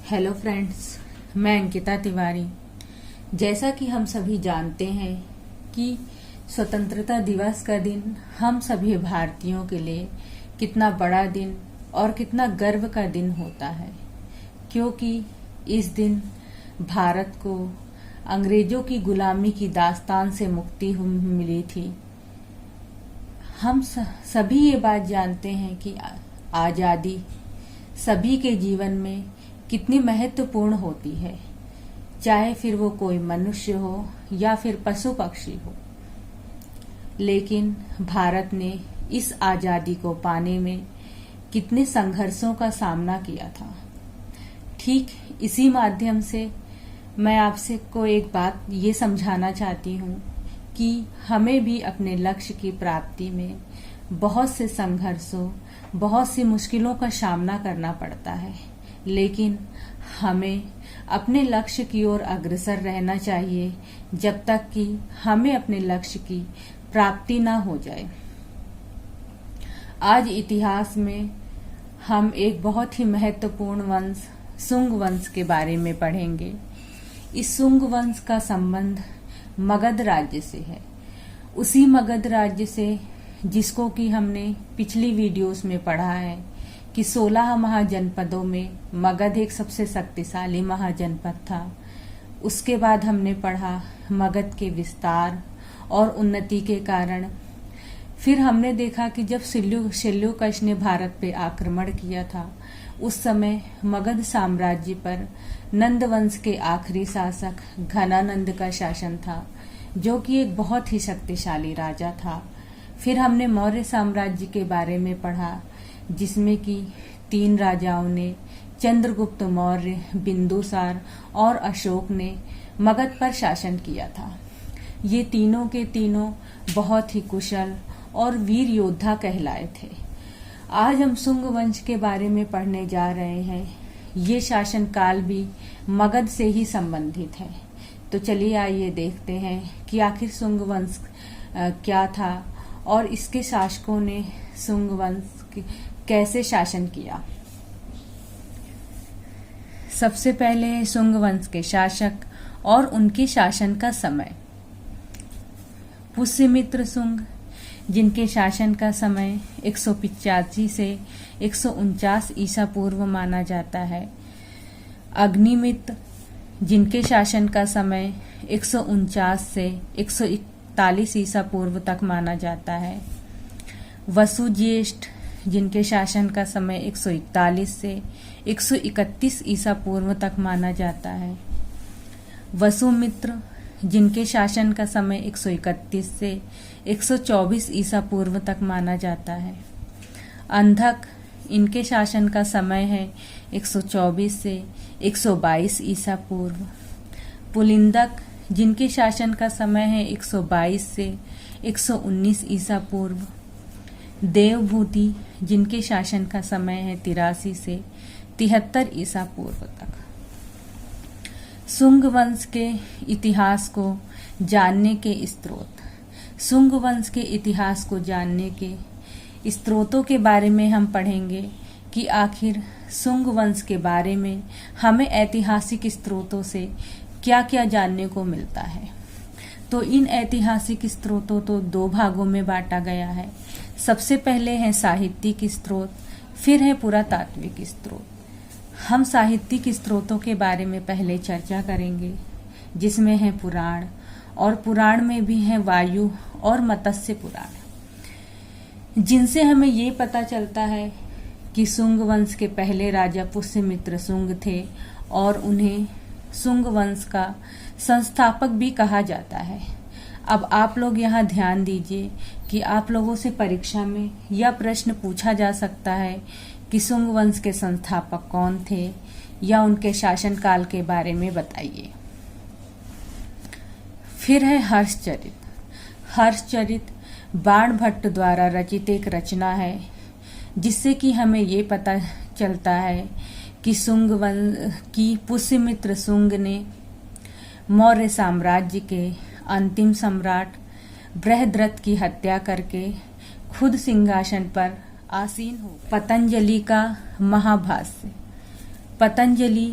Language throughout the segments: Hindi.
हेलो फ्रेंड्स, मैं अंकिता तिवारी। जैसा कि हम सभी जानते हैं कि स्वतंत्रता दिवस का दिन हम सभी भारतीयों के लिए कितना बड़ा दिन और कितना गर्व का दिन होता है, क्योंकि इस दिन भारत को अंग्रेजों की गुलामी की दास्तान से मुक्ति मिली थी। हम सभी ये बात जानते हैं कि आज़ादी सभी के जीवन में कितनी महत्वपूर्ण होती है, चाहे फिर वो कोई मनुष्य हो या फिर पशु पक्षी हो। लेकिन भारत ने इस आज़ादी को पाने में कितने संघर्षों का सामना किया था। ठीक इसी माध्यम से मैं आपसे को एक बात ये समझाना चाहती हूँ कि हमें भी अपने लक्ष्य की प्राप्ति में बहुत से संघर्षों, बहुत सी मुश्किलों का सामना करना पड़ता है, लेकिन हमें अपने लक्ष्य की ओर अग्रसर रहना चाहिए जब तक कि हमें अपने लक्ष्य की प्राप्ति ना हो जाए। आज इतिहास में हम एक बहुत ही महत्वपूर्ण वंश सुंग वंश के बारे में पढ़ेंगे। इस सुंग वंश का संबंध मगध राज्य से है, उसी मगध राज्य से जिसको कि हमने पिछली वीडियोस में पढ़ा है कि 16 महाजनपदों में मगध एक सबसे शक्तिशाली महाजनपद था। उसके बाद हमने पढ़ा मगध के विस्तार और उन्नति के कारण। फिर हमने देखा कि जब सेल्यूकस ने भारत पे आक्रमण किया था, उस समय मगध साम्राज्य पर नंद वंश के आखिरी शासक घनानंद का शासन था, जो कि एक बहुत ही शक्तिशाली राजा था। फिर हमने मौर्य साम्राज्य के बारे में पढ़ा, जिसमें कि 3 राजाओं ने, चंद्रगुप्त मौर्य, बिंदुसार और अशोक ने मगध पर शासन किया था। ये तीनों के तीनों बहुत ही कुशल और वीर योद्धा कहलाए थे। आज हम सुंग वंश के बारे में पढ़ने जा रहे हैं। ये शासन काल भी मगध से ही संबंधित है। तो चलिए आइए देखते हैं कि आखिर सुंग वंश क्या था और इसके शासकों ने सुंग वंश कैसे शासन किया। सबसे पहले सुंग वंश के शासक और उनके शासन का समय। पुष्यमित्र सुंग, जिनके शासन का समय 185 से 149 ईसा पूर्व माना जाता है। अग्निमित्र, जिनके शासन का समय 149 से 141 ईसा पूर्व तक माना जाता है। वसुज्येष्ठ, जिनके शासन का समय 141 से 131 ईसा पूर्व तक माना जाता है। वसुमित्र, जिनके शासन का समय 131 से 124 ईसा पूर्व तक माना जाता है। अंधक, इनके शासन का समय है 124 से 122 ईसा पूर्व। पुलिंदक, जिनके शासन का समय है 122 से 119 ईसा पूर्व। देवभूति, जिनके शासन का समय है 83 से 73 ईसा पूर्व तक। सुंग वंश के इतिहास को जानने के स्रोत। सुंग वंश के इतिहास को जानने के स्रोतों के बारे में हम पढ़ेंगे कि आखिर सुंग वंश के बारे में हमें ऐतिहासिक स्रोतों से क्या क्या जानने को मिलता है। तो इन ऐतिहासिक स्रोतों तो 2 भागों में बांटा गया है। सबसे पहले है साहित्यिक स्रोत, फिर है पुरातात्विक स्रोत। हम साहित्यिक स्रोतों के बारे में पहले चर्चा करेंगे, जिसमें है पुराण, और पुराण में भी है वायु और मत्स्य पुराण, जिनसे हमें ये पता चलता है कि सुंग वंश के पहले राजा पुष्यमित्र सुंग थे और उन्हें सुंग वंश का संस्थापक भी कहा जाता है। अब आप लोग यहाँ ध्यान दीजिए कि आप लोगों से परीक्षा में यह प्रश्न पूछा जा सकता है कि सुंग वंश के संस्थापक कौन थे, या उनके शासनकाल के बारे में बताइए। फिर है हर्षचरित। हर्षचरित बाणभट्ट द्वारा रचित एक रचना है, जिससे कि हमें ये पता चलता है कि सुंग वंश की पुष्यमित्र सुंग ने मौर्य साम्राज्य के अंतिम सम्राट बृहद्रथ की हत्या करके खुद सिंहासन पर आसीन हो। पतंजलि का महाभाष्य। पतंजलि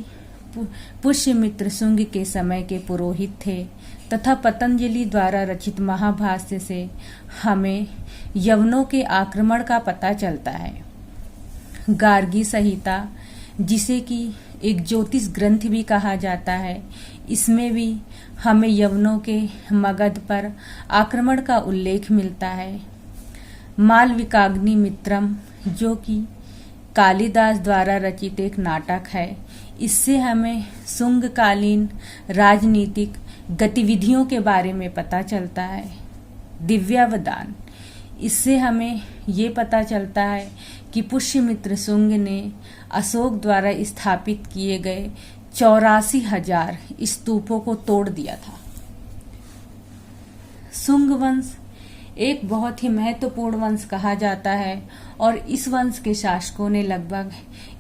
पुष्यमित्र शुंग के समय के पुरोहित थे तथा पतंजलि द्वारा रचित महाभाष्य से हमें यवनों के आक्रमण का पता चलता है। गार्गी संहिता, जिसे कि एक ज्योतिष ग्रंथ भी कहा जाता है, इसमें भी हमें यवनों के मगध पर आक्रमण का उल्लेख मिलता है। मालविकाग्नि मित्रम, जो कि कालिदास द्वारा रचित एक नाटक है, इससे हमें शुंगकालीन राजनीतिक गतिविधियों के बारे में पता चलता है। दिव्यावदान, इससे हमें ये पता चलता है कि पुष्यमित्र शुंग ने अशोक द्वारा स्थापित किए गए 84,000 स्तूपों को तोड़ दिया था। शुंग वंश एक बहुत ही महत्वपूर्ण वंश कहा जाता है और इस वंश के शासकों ने लगभग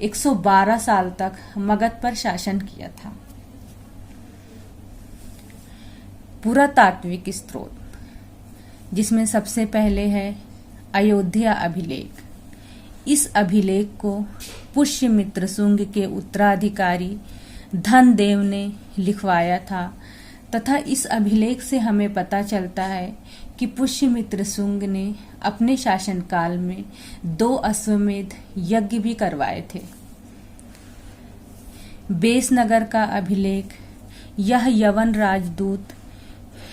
112 साल तक मगध पर शासन किया था। पुरातात्विक स्रोत, जिसमें सबसे पहले है अयोध्या अभिलेख। इस अभिलेख को पुष्यमित्र शुंग के उत्तराधिकारी धनदेव ने लिखवाया था तथा इस अभिलेख से हमें पता चलता है कि पुष्यमित्र शुंग ने अपने शासनकाल में 2 अश्वमेध यज्ञ भी करवाए थे। बेसनगर का अभिलेख, यह यवन राजदूत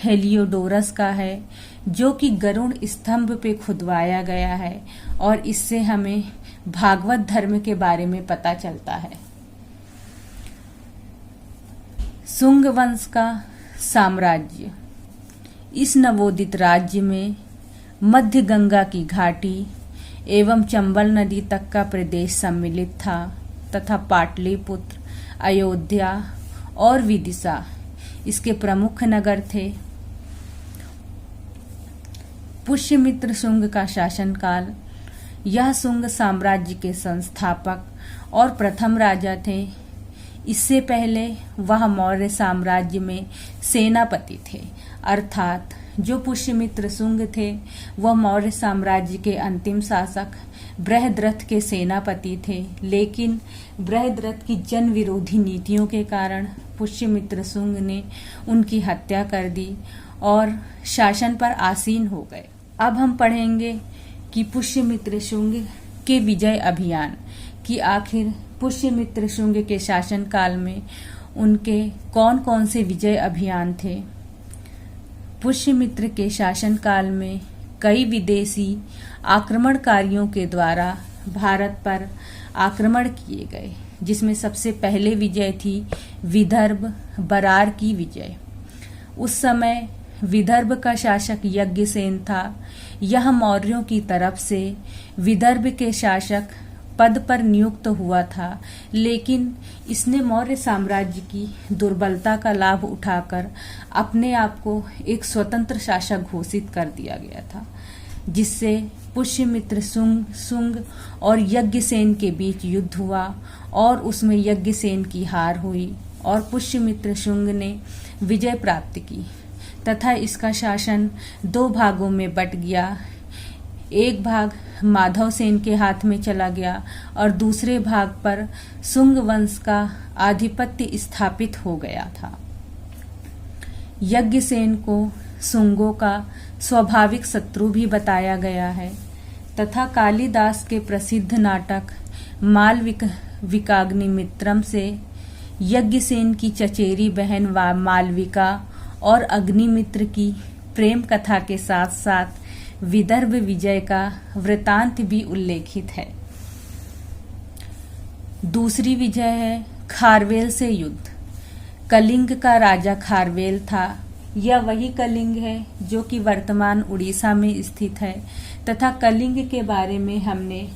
हेलियोडोरस का है, जो कि गरुड़ स्तंभ पे खुदवाया गया है और इससे हमें भागवत धर्म के बारे में पता चलता है। शुंग वंश का साम्राज्य, इस नवोदित राज्य में मध्य गंगा की घाटी एवं चंबल नदी तक का प्रदेश सम्मिलित था तथा पाटलिपुत्र, अयोध्या और विदिशा इसके प्रमुख नगर थे। पुष्यमित्र शुंग का शासनकाल, यह शुंग साम्राज्य के संस्थापक और प्रथम राजा थे। इससे पहले वह मौर्य साम्राज्य में सेनापति थे, अर्थात जो पुष्यमित्र शुंग थे वह मौर्य साम्राज्य के अंतिम शासक बृहद्रथ के सेनापति थे, लेकिन बृहद्रथ की जन विरोधी नीतियों के कारण पुष्यमित्र शुंग ने उनकी हत्या कर दी और शासन पर आसीन हो गए। अब हम पढ़ेंगे कि पुष्यमित्र शुंग के विजय अभियान कि आखिर पुष्यमित्र शुंग के शासनकाल में उनके कौन कौन से विजय अभियान थे। पुष्यमित्र के शासनकाल में कई विदेशी आक्रमणकारियों के द्वारा भारत पर आक्रमण किए गए, जिसमें सबसे पहले विजय थी विदर्भ बरार की विजय। उस समय विदर्भ का शासक यज्ञसेन था। यह मौर्यों की तरफ से विदर्भ के शासक पद पर नियुक्त हुआ था, लेकिन इसने मौर्य साम्राज्य की दुर्बलता का लाभ उठाकर अपने आप को एक स्वतंत्र शासक घोषित कर दिया गया था, जिससे पुष्यमित्र शुंग और यज्ञसेन के बीच युद्ध हुआ और उसमें यज्ञसेन की हार हुई और पुष्यमित्र शुंग ने विजय प्राप्त की तथा इसका शासन 2 भागों में बट गया। एक भाग माधव सेन के हाथ में चला गया और दूसरे भाग पर शुंग वंश का आधिपत्य स्थापित हो गया था। यज्ञसेन को शुंगों का स्वाभाविक शत्रु भी बताया गया है तथा कालिदास के प्रसिद्ध नाटक मालविकाग्निमित्रम से यज्ञसेन की चचेरी बहन मालविका और अग्निमित्र की प्रेम कथा के साथ साथ विदर्भ विजय का वृतांत भी उल्लेखित है। दूसरी विजय है खारवेल से युद्ध। कलिंग का राजा खारवेल था। यह वही कलिंग है जो कि वर्तमान उड़ीसा में स्थित है तथा कलिंग के बारे में हमने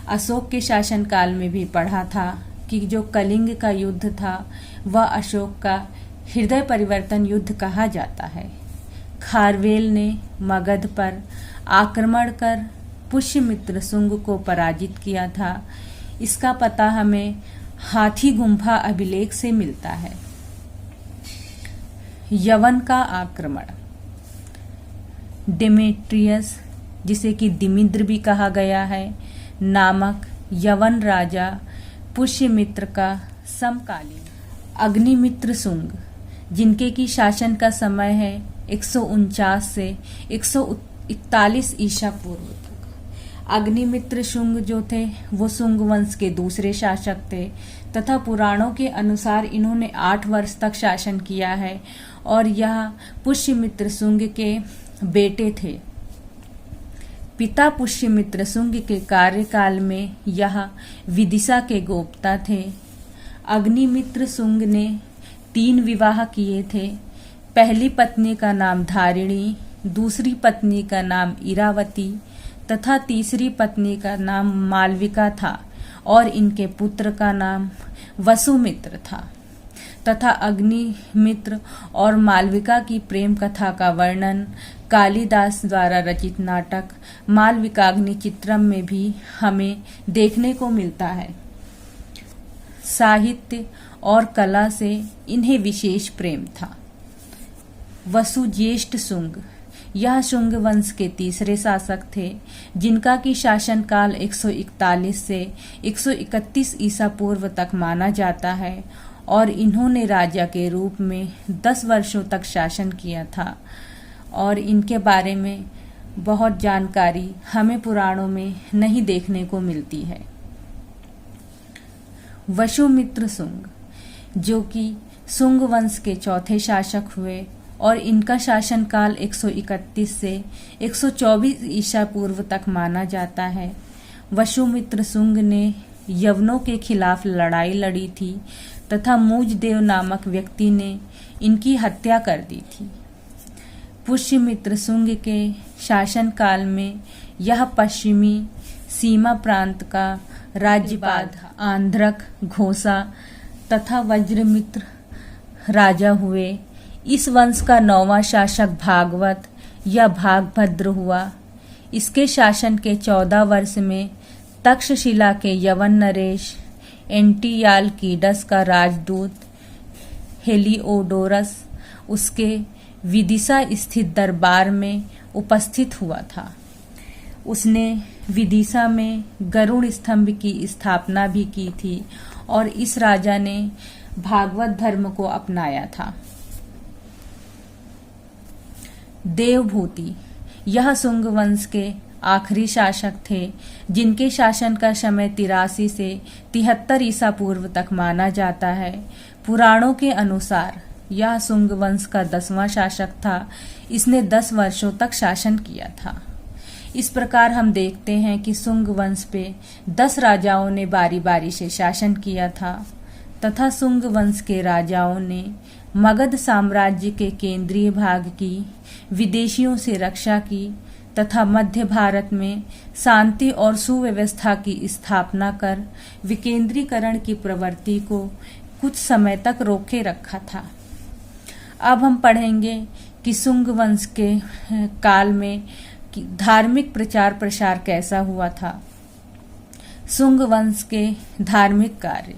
अशोक के शासनकाल में भी पढ़ा था कि जो कलिंग का युद्ध था वह अशोक का हृदय परिवर्तन युद्ध कहा जाता है। खारवेल ने मगध पर आक्रमण कर पुष्यमित्र शुंग को पराजित किया था। इसका पता हमें हाथी गुम्फा अभिलेख से मिलता है। यवन का आक्रमण, डेमेट्रियस, जिसे कि दिमिद्र भी कहा गया है, नामक यवन राजा पुष्यमित्र का समकालीन अग्निमित्र शुंग, जिनके की शासन का समय है 149 से 141 ईसा पूर्व तक। अग्निमित्र शुंग जो थे वो शुंग वंश के दूसरे शासक थे तथा पुराणों के अनुसार इन्होंने 8 वर्ष तक शासन किया है और यह पुष्यमित्र शुंग के बेटे थे। पिता पुष्यमित्र शुंग के कार्यकाल में यह विदिशा के गोप्ता थे। अग्निमित्र शुंग ने 3 विवाह किए थे। पहली पत्नी का नाम धारिणी, दूसरी पत्नी का नाम इरावती तथा तीसरी पत्नी का नाम मालविका था और इनके पुत्र का नाम वसुमित्र था तथा अग्निमित्र और मालविका की प्रेम कथा का वर्णन कालिदास द्वारा रचित नाटक मालविकाग्नि चित्रम में भी हमें देखने को मिलता है। साहित्य और कला से इन्हें विशेष प्रेम था। वसुज्येष्ठ शुंग, यह शुंग वंश के तीसरे शासक थे जिनका की शासन काल 141 से 131 ईसा पूर्व तक माना जाता है और इन्होंने राजा के रूप में 10 वर्षों तक शासन किया था और इनके बारे में बहुत जानकारी हमें पुराणों में नहीं देखने को मिलती है। वसुमित्र शुंग, जो कि शुंग वंश के चौथे शासक हुए और इनका शासन काल 131 से 124 ईसा पूर्व तक माना जाता है। वसुमित्र शुंग ने यवनों के खिलाफ लड़ाई लड़ी थी तथा मूजदेव नामक व्यक्ति ने इनकी हत्या कर दी थी। पुष्यमित्र शुंग के शासन काल में यह पश्चिमी सीमा प्रांत का राज्यपाल आंध्रक, घोषा तथा वज्रमित्र राजा हुए। इस वंश का 9वां शासक भागवत या भागभद्र हुआ। इसके शासन के 14 वर्ष में तक्षशिला के यवन नरेश एंटियालकीडस का राजदूत हेलिओडोरस उसके विदिशा स्थित दरबार में उपस्थित हुआ था। उसने विदिशा में गरुड़ स्तंभ की स्थापना भी की थी और इस राजा ने भागवत धर्म को अपनाया था। देवभूति, यह शुंग वंश के आखिरी शासक थे जिनके शासन का समय 83 से 73 ईसा पूर्व तक माना जाता है। पुराणों के अनुसार यह शुंग वंश का 10वां शासक था। इसने 10 वर्षों तक शासन किया था। इस प्रकार हम देखते हैं कि शुंग वंश पे 10 राजाओं ने बारी बारी से शासन किया था तथा शुंग वंश के राजाओं ने मगध साम्राज्य के केंद्रीय भाग की विदेशियों से रक्षा की तथा मध्य भारत में शांति और सुव्यवस्था की स्थापना कर विकेंद्रीकरण की प्रवृत्ति को कुछ समय तक रोके रखा था। अब हम पढ़ेंगे कि शुंग वंश के काल में धार्मिक प्रचार प्रसार कैसा हुआ था। शुंग वंश के धार्मिक कार्य,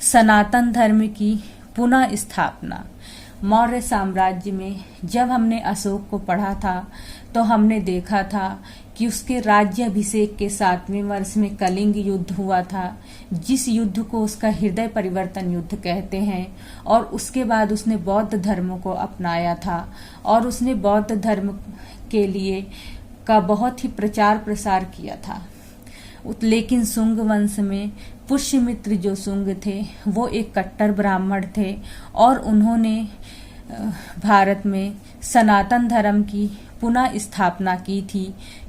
सनातन धर्म की पुनः स्थापना। मौर्य साम्राज्य में जब हमने अशोक को पढ़ा था तो हमने देखा था कि उसके राज्याभिषेक के 7वें वर्ष में कलिंग युद्ध हुआ था, जिस युद्ध को उसका हृदय परिवर्तन युद्ध कहते हैं। और उसके बाद उसने बौद्ध धर्म को अपनाया था और उसने बौद्ध धर्म के लिए का बहुत ही प्रचार प्रसार किया था। लेकिन शुंग वंश में पुष्यमित्र जो शुंग थे वो एक कट्टर ब्राह्मण थे और उन्होंने भारत में सनातन धर्म की पुनः स्थापना की थी,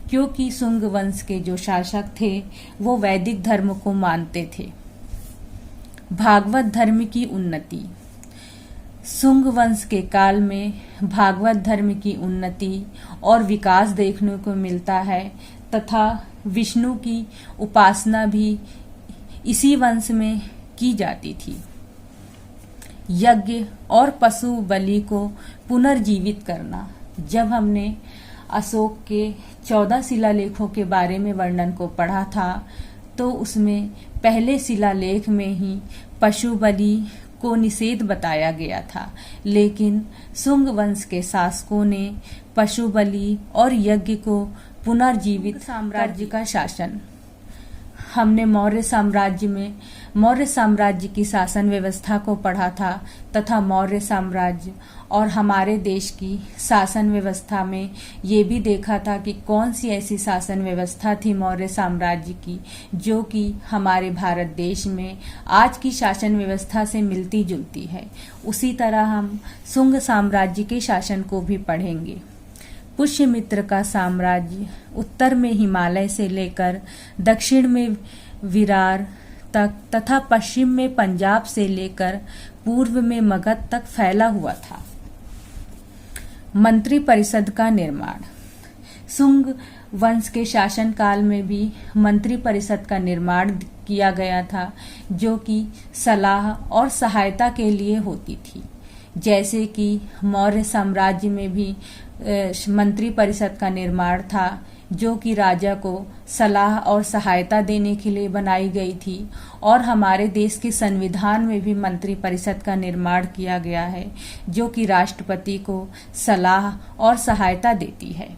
क्योंकि शुंग वंश के जो शासक थे वो वैदिक धर्म को मानते थे। भागवत धर्म की उन्नति। शुंग वंश के काल में भागवत धर्म की उन्नति और विकास देखने को मिलता है तथा विष्णु की उपासना भी इसी वंश में की जाती थी। यज्ञ और पशु बलि को पुनर्जीवित करना। जब हमने अशोक के 14 शिलालेखों के बारे में वर्णन को पढ़ा था तो उसमें पहले शिलालेख में ही पशु बलि को निषेध बताया गया था, लेकिन शुंग वंश के शासकों ने पशु बलि और यज्ञ को पुनर्जीवित। साम्राज्य का शासन। हमने मौर्य साम्राज्य की शासन व्यवस्था को पढ़ा था तथा मौर्य साम्राज्य और हमारे देश की शासन व्यवस्था में ये भी देखा था कि कौन सी ऐसी शासन व्यवस्था थी मौर्य साम्राज्य की जो कि हमारे भारत देश में आज की शासन व्यवस्था से मिलती जुलती है। उसी तरह हम शुंग साम्राज्य के शासन को भी पढ़ेंगे। पुष्यमित्र का साम्राज्य उत्तर में हिमालय से लेकर दक्षिण में विरार तक तथा पश्चिम में पंजाब से लेकर पूर्व में मगध तक फैला हुआ था। मंत्री परिषद का निर्माण। शुंग वंश के शासन काल में भी मंत्री परिषद का निर्माण किया गया था जो कि सलाह और सहायता के लिए होती थी। जैसे कि मौर्य साम्राज्य में भी मंत्री परिषद का निर्माण था जो कि राजा को सलाह और सहायता देने के लिए बनाई गई थी, और हमारे देश के संविधान में भी मंत्री परिषद का निर्माण किया गया है जो कि राष्ट्रपति को सलाह और सहायता देती है।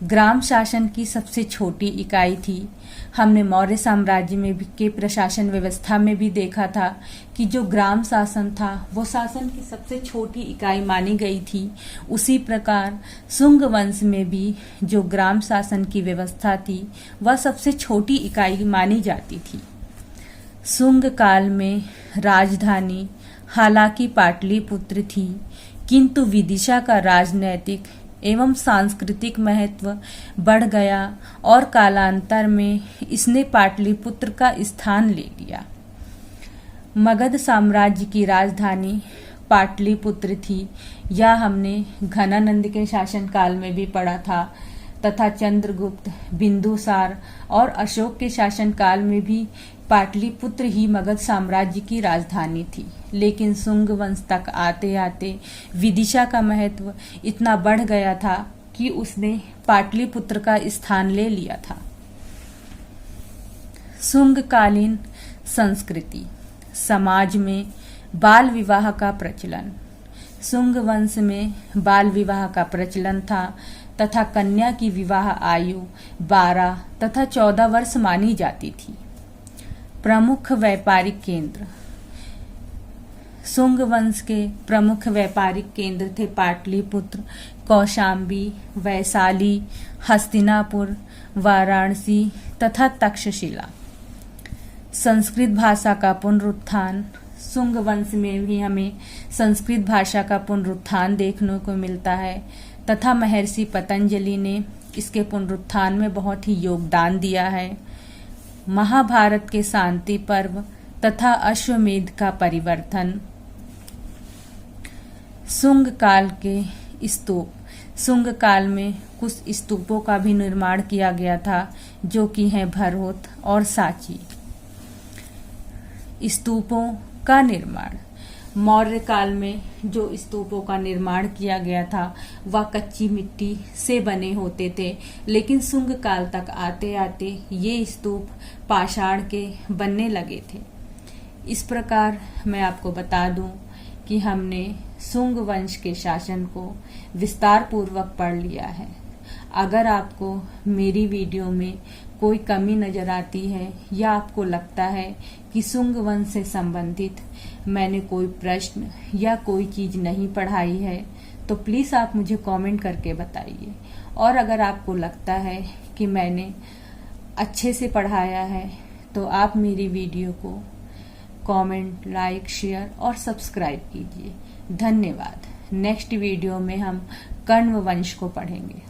ग्राम शासन की सबसे छोटी इकाई थी। हमने मौर्य साम्राज्य में के प्रशासन व्यवस्था में भी देखा था कि जो ग्राम शासन था वो शासन की सबसे छोटी इकाई मानी गई थी। उसी प्रकार शुंग वंश में भी जो ग्राम शासन की व्यवस्था थी वह सबसे छोटी इकाई मानी जाती थी। शुंग काल में राजधानी हालांकि पाटलिपुत्र थी, किंतु विदिशा का राजनैतिक एवं सांस्कृतिक महत्व बढ़ गया और कालांतर में इसने पाटलिपुत्र का स्थान ले लिया। मगध साम्राज्य की राजधानी पाटलिपुत्र थी। यह हमने घनानंद के शासन काल में भी पढ़ा था तथा चंद्रगुप्त, बिंदुसार और अशोक के शासन काल में भी पाटलिपुत्र ही मगध साम्राज्य की राजधानी थी। लेकिन शुंग वंश तक आते आते विदिशा का महत्व इतना बढ़ गया था कि उसने पाटलिपुत्र का स्थान ले लिया था। शुंग कालीन संस्कृति। समाज में बाल विवाह का प्रचलन। शुंग वंश में बाल विवाह का प्रचलन था तथा कन्या की विवाह आयु 12 तथा 14 वर्ष मानी जाती थी। प्रमुख व्यापारिक केंद्र। शुंग वंश के प्रमुख व्यापारिक केंद्र थे पाटलिपुत्र, कौशांबी, वैशाली, हस्तिनापुर, वाराणसी तथा तक्षशिला। संस्कृत भाषा का पुनरुत्थान। शुंग वंश में भी हमें संस्कृत भाषा का पुनरुत्थान देखने को मिलता है तथा महर्षि पतंजलि ने इसके पुनरुत्थान में बहुत ही योगदान दिया है। महाभारत के शांति पर्व तथा अश्वमेध का परिवर्तन। शुंग काल के स्तूप। शुंग काल में कुछ स्तूपों का भी निर्माण किया गया था जो कि हैं भरहोत और सांची। स्तूपों का निर्माण। मौर्य काल में जो स्तूपों का निर्माण किया गया था वह कच्ची मिट्टी से बने होते थे, लेकिन शुंग काल तक आते आते ये स्तूप पाषाण के बनने लगे थे। इस प्रकार मैं आपको बता दूं कि हमने शुंग वंश के शासन को विस्तार पूर्वक पढ़ लिया है। अगर आपको मेरी वीडियो में कोई कमी नजर आती है या आपको लगता है कि शुंग वंश से संबंधित मैंने कोई प्रश्न या कोई चीज नहीं पढ़ाई है तो प्लीज आप मुझे कमेंट करके बताइए। और अगर आपको लगता है कि मैंने अच्छे से पढ़ाया है तो आप मेरी वीडियो को कमेंट, लाइक, शेयर और सब्सक्राइब कीजिए। धन्यवाद। नेक्स्ट वीडियो में हम कण्व वंश को पढ़ेंगे।